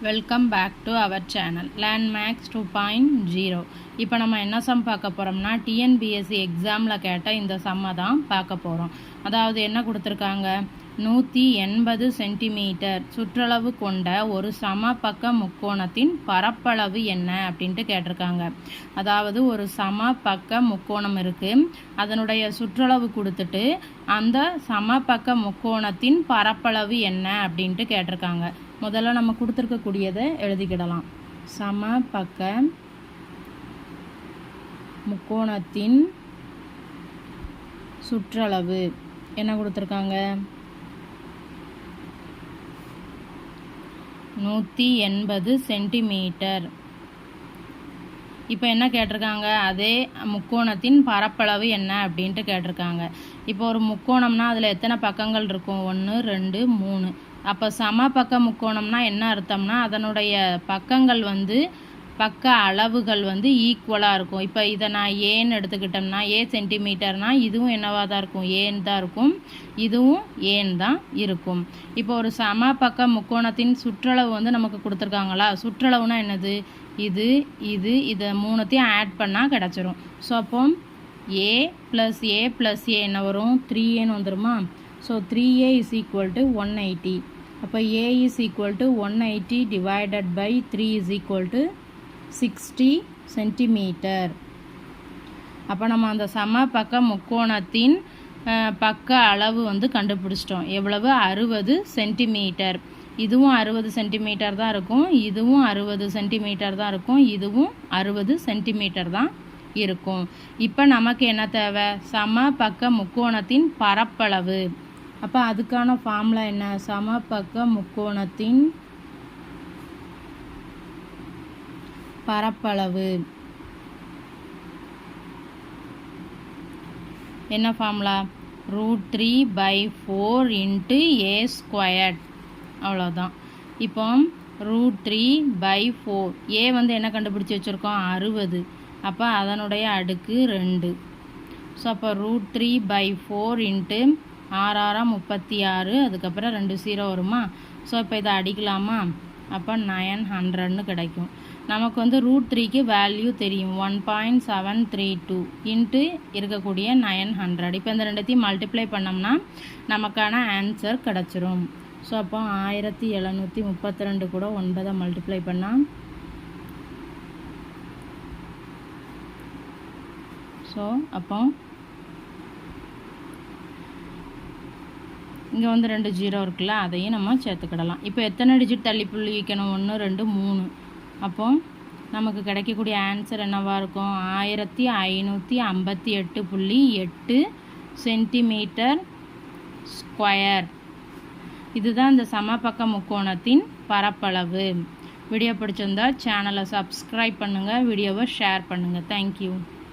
Welcome back to our channel Landmax 2.0. இப்போ நம்ம என்ன சம் பார்க்க போகிறோம்னா டிஎன்பிஎஸ்சி எக்ஸாமில் கேட்ட இந்த சம்மை தான் பார்க்க போகிறோம். அதாவது என்ன கொடுத்துருக்காங்க, 180 சென்டிமீட்டர் சுற்றளவு கொண்ட ஒரு சமபக்க முக்கோணத்தின் பரப்பளவு என்ன அப்படின்ட்டு கேட்டிருக்காங்க. அதாவது ஒரு சமபக்க முக்கோணம் இருக்குது, அதனுடைய சுற்றளவு கொடுத்துட்டு அந்த சமபக்க முக்கோணத்தின் பரப்பளவு என்ன அப்படின்ட்டு கேட்டிருக்காங்க. முதல்ல நம்ம கொடுத்துருக்கக்கூடியதை எழுதிக்கிடலாம். சமபக்க முக்கோணத்தின் சுற்றளவு என்ன கொடுத்துருக்காங்க, 180 சென்டிமீட்டர். இப்போ என்ன கேட்டிருக்காங்க, அதே முக்கோணத்தின் பரப்பளவு என்ன அப்படின்ட்டு கேட்டிருக்காங்க. இப்போ ஒரு முக்கோணம்னா அதில் எத்தனை பக்கங்கள் இருக்கும், 1 2 3. அப்போ சமபக்க முக்கோணம்னா என்ன அர்த்தம்னா அதனுடைய பக்கங்கள் பக்க அளவுகள் ஈக்குவலாக இருக்கும். இப்போ இதை நான் ஏன்னு எடுத்துக்கிட்டோம்னா ஏ சென்டிமீட்டர்னா இதுவும் என்னவாக தான் இருக்கும், ஏன்னு தான் இருக்கும், இதுவும் ஏன்னு தான் இருக்கும். இப்போ ஒரு சமபக்க முக்கோணத்தின் சுற்றளவு நமக்கு கொடுத்துருக்காங்களா. சுற்றளவுனா என்னது, இதை மூணுத்தையும் ஆட் பண்ணால் கிடச்சிரும். ஸோ அப்போ ஏ ப்ளஸ் ஏ என்ன வரும், 3ஏன்னு வந்துடுமா. So 3a is equal to 180. அப்போ a is equal to 180 divided by 3 is equal to 60 centimetre. அப்போ நம்ம அந்த சமபக்க முக்கோணத்தின் பக்க அளவு கண்டுபிடிச்சிட்டோம். எவ்வளவு, 60 சென்டிமீட்டர். இதுவும் 60 சென்டிமீட்டர் தான் இருக்கும், இதுவும் 60 சென்டிமீட்டர் தான் இருக்கும், இதுவும் 60 சென்டிமீட்டர் தான் இருக்கும். இப்போ நமக்கு என்ன தேவை, சமபக்க முக்கோணத்தின் பரப்பளவு. அப்போ அதுக்கான ஃபார்முலா என்ன, சமபக்க முக்கோணத்தின் பரப்பளவு என்ன ஃபார்முலா, √3/4 × a². அவ்வளோதான். இப்போ √3/4 ஏ என்ன கண்டுபிடிச்சி வச்சுருக்கோம், 60. அப்போ அதனுடைய அடுக்கு 2. ஸோ அப்போ √3/4 × 6 36, அதுக்கப்புறம் 2 0 வருமா. ஸோ இப்போ இதை அடிக்கலாமா. அப்போ 900ன்னு கிடைக்கும். நமக்கு √3க்கு வேல்யூ தெரியும், 1.732 இன்ட்டு இருக்கக்கூடிய 900. இப்போ இந்த ரெண்டுத்தையும் மல்டிப்ளை பண்ணோம்னா நமக்கான ஆன்சர் கிடச்சிரும். ஸோ அப்போ 1732 கூட 9 மல்டிப்ளை பண்ணால், ஸோ அப்போ இங்கே 2 0 இருக்குல்ல, அதையும் நம்ம சேர்த்துக்கிடலாம். இப்போ எத்தனை டிஜிட் தள்ளி புள்ளி வைக்கணும், 1 2 3. அப்போ நமக்கு கிடைக்கக்கூடிய ஆன்சர் என்னவாக இருக்கும், 1558.8 சென்டிமீட்டர் ஸ்கொயர். இதுதான் இந்த சமபக்க முக்கோணத்தின் பரப்பளவு. வீடியோ பிடிச்சிருந்தா சேனலை சப்ஸ்கிரைப் பண்ணுங்கள், வீடியோவை ஷேர் பண்ணுங்கள். தேங்க்யூ.